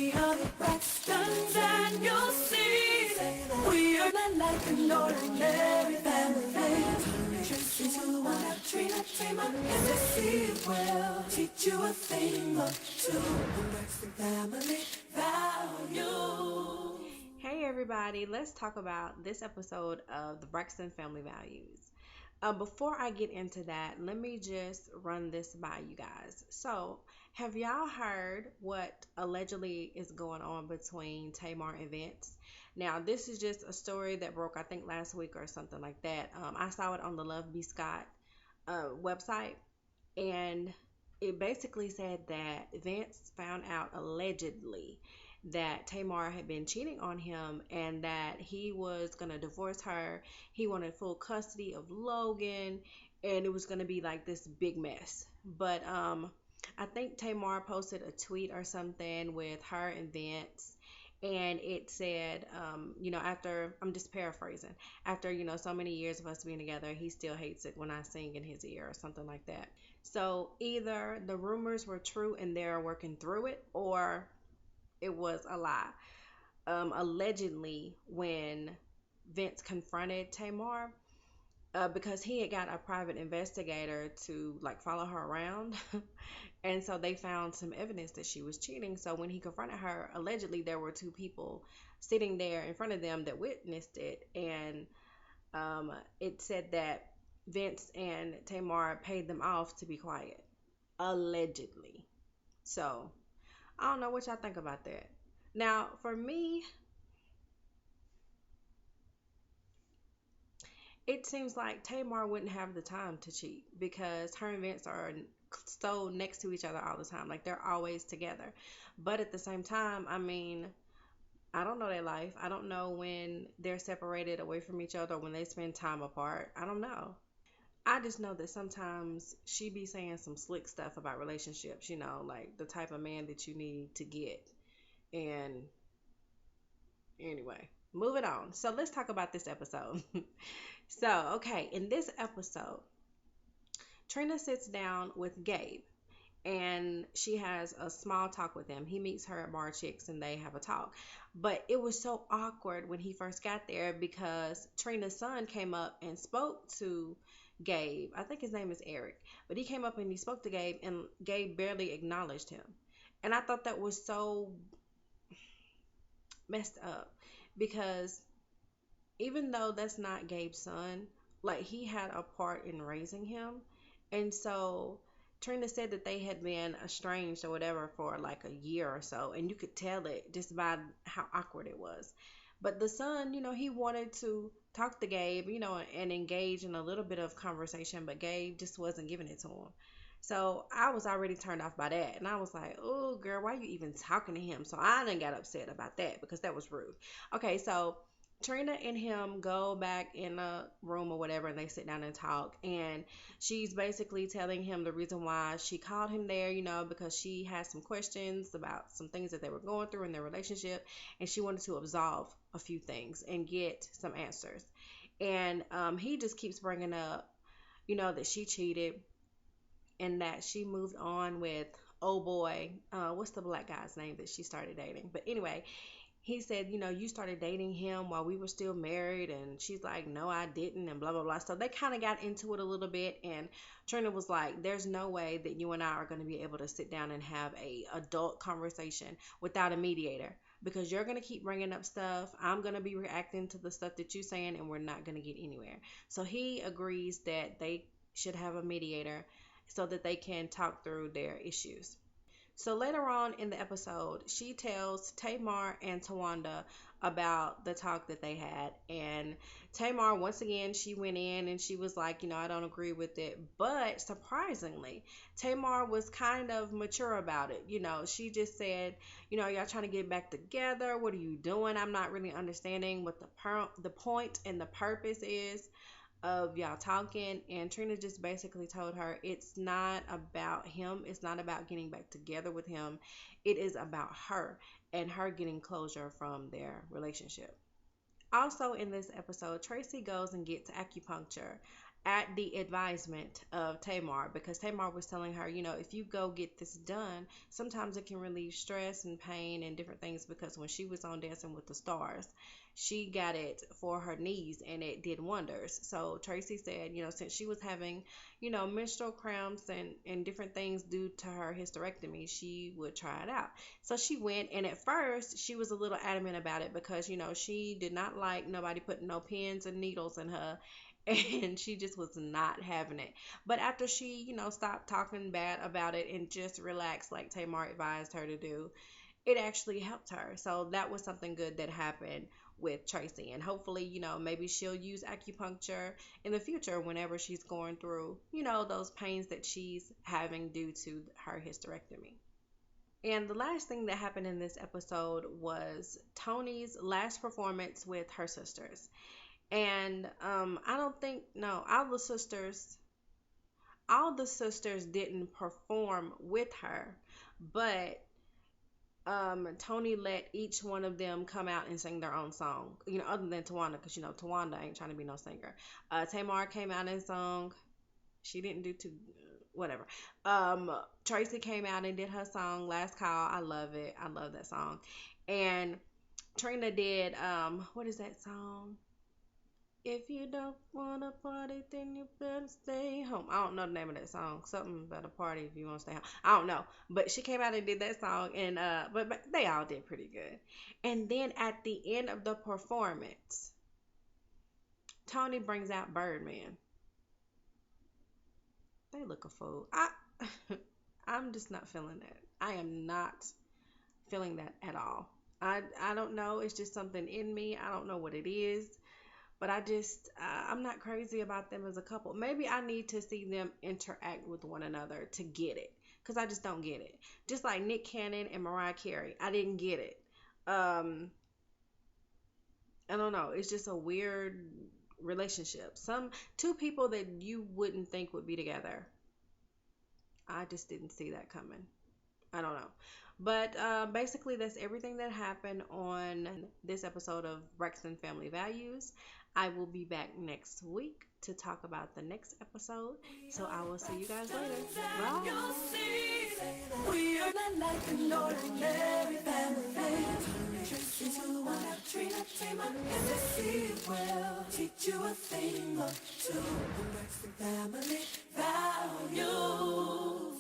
We are the Braxtons, and you'll see we are not like an ordinary family. Tracy to one, Trina, Tamar, and s5e will teach you a thing or two. The Braxton family values. Hey everybody, let's talk about this episode of the Braxton Family Values. Before I get into that, let me just run this by you guys. So, have y'all heard what allegedly is going on between Tamar and Vince? Now, this is just a story that broke, I think, last week or something like that. I saw it on the Love B. Scott website, and it basically said that Vince found out allegedly that Tamar had been cheating on him and that he was going to divorce her. He wanted full custody of Logan, and it was going to be like this big mess. But I think Tamar posted a tweet or something with her and Vince, and it said, after, I'm just paraphrasing, after, so many years of us being together, he still hates it when I sing in his ear or something like that. So either the rumors were true and they're working through it, or it was a lie. Allegedly, when Vince confronted Tamar, because he had got a private investigator to like follow her around, and so they found some evidence that she was cheating. So when he confronted her, allegedly there were two people sitting there in front of them that witnessed it, and it said that Vince and Tamar paid them off to be quiet, allegedly. So I don't know what y'all think about that. Now, for me, it seems like Tamar wouldn't have the time to cheat because her and Vince are so next to each other all the time. Like they're always together. But at the same time, I mean, I don't know their life. I don't know when they're separated away from each other or when they spend time apart. I don't know. I just know that sometimes she be saying some slick stuff about relationships, like the type of man that you need to get. And anyway, moving on. So let's talk about this episode. So, okay, in this episode, Trina sits down with Gabe and she has a small talk with him. He meets her at Bar Chicks and they have a talk. But it was so awkward when he first got there because Trina's son came up and spoke to Gabe. I think his name is Eric. But he came up and he spoke to Gabe and Gabe barely acknowledged him. And I thought that was so messed up because even though that's not Gabe's son, like he had a part in raising him. And so Trina said that they had been estranged or whatever for like a year or so, and you could tell it just by how awkward it was. But the son, he wanted to talk to Gabe, and engage in a little bit of conversation, but Gabe just wasn't giving it to him. So I was already turned off by that, and I was like, "Oh, girl, why are you even talking to him?" So I done got upset about that because that was rude. Okay, so Trina and him go back in a room or whatever, and they sit down and talk. And she's basically telling him the reason why she called him there, because she has some questions about some things that they were going through in their relationship, and she wanted to absolve a few things and get some answers. And he just keeps bringing up, that she cheated and that she moved on with oh boy, what's the black guy's name that she started dating? But anyway, he said, you started dating him while we were still married. And she's like, no, I didn't, and blah, blah, blah. So they kind of got into it a little bit. And Trina was like, there's no way that you and I are going to be able to sit down and have a adult conversation without a mediator. Because you're going to keep bringing up stuff. I'm going to be reacting to the stuff that you're saying, and we're not going to get anywhere. So he agrees that they should have a mediator so that they can talk through their issues. So later on in the episode, she tells Tamar and Tawanda about the talk that they had. And Tamar, once again, she went in and she was like, I don't agree with it. But surprisingly, Tamar was kind of mature about it. She just said, y'all trying to get back together. What are you doing? I'm not really understanding what the point and the purpose is of y'all talking. And Trina just basically told her it's not about him, it's not about getting back together with him, it is about her and her getting closure from their relationship. Also in this episode, Tracy goes and gets acupuncture at the advisement of Tamar, because Tamar was telling her, if you go get this done, sometimes it can relieve stress and pain and different things, because when she was on Dancing with the Stars, she got it for her knees and it did wonders. So Tracy said, since she was having, menstrual cramps and different things due to her hysterectomy, she would try it out. So she went, and at first she was a little adamant about it because, she did not like nobody putting no pins and needles in her, and she just was not having it. But after she, stopped talking bad about it and just relaxed like Tamar advised her to do, it actually helped her. So that was something good that happened with Tracy. And hopefully, maybe she'll use acupuncture in the future whenever she's going through, those pains that she's having due to her hysterectomy. And the last thing that happened in this episode was Tony's last performance with her sisters. And I don't think, no, all the sisters didn't perform with her, but Tony let each one of them come out and sing their own song, other than Tawanda, because Tawanda ain't trying to be no singer. Tamar came out and sung. She didn't do too, whatever. Tracy came out and did her song, Last Call. I love it. I love that song. And Trina did, what is that song? If you don't want to party, then you better stay home. I don't know the name of that song. Something about a party if you want to stay home. I don't know. But she came out and did that song, and but they all did pretty good. And then at the end of the performance, Tony brings out Birdman. They look a fool. I'm just not feeling that. I am not feeling that at all. I don't know. It's just something in me. I don't know what it is. But I'm not crazy about them as a couple. Maybe I need to see them interact with one another to get it. Because I just don't get it. Just like Nick Cannon and Mariah Carey. I didn't get it. I don't know. It's just a weird relationship. Two people that you wouldn't think would be together. I just didn't see that coming. I don't know. But basically, that's everything that happened on this episode of Braxton Family Values. I will be back next week to talk about the next episode. So I will see you guys later. Bye. We are not like an ordinary family. Tracy to one that Trina, Tamar, and s5e will teach you a thing or two. The Braxton family values.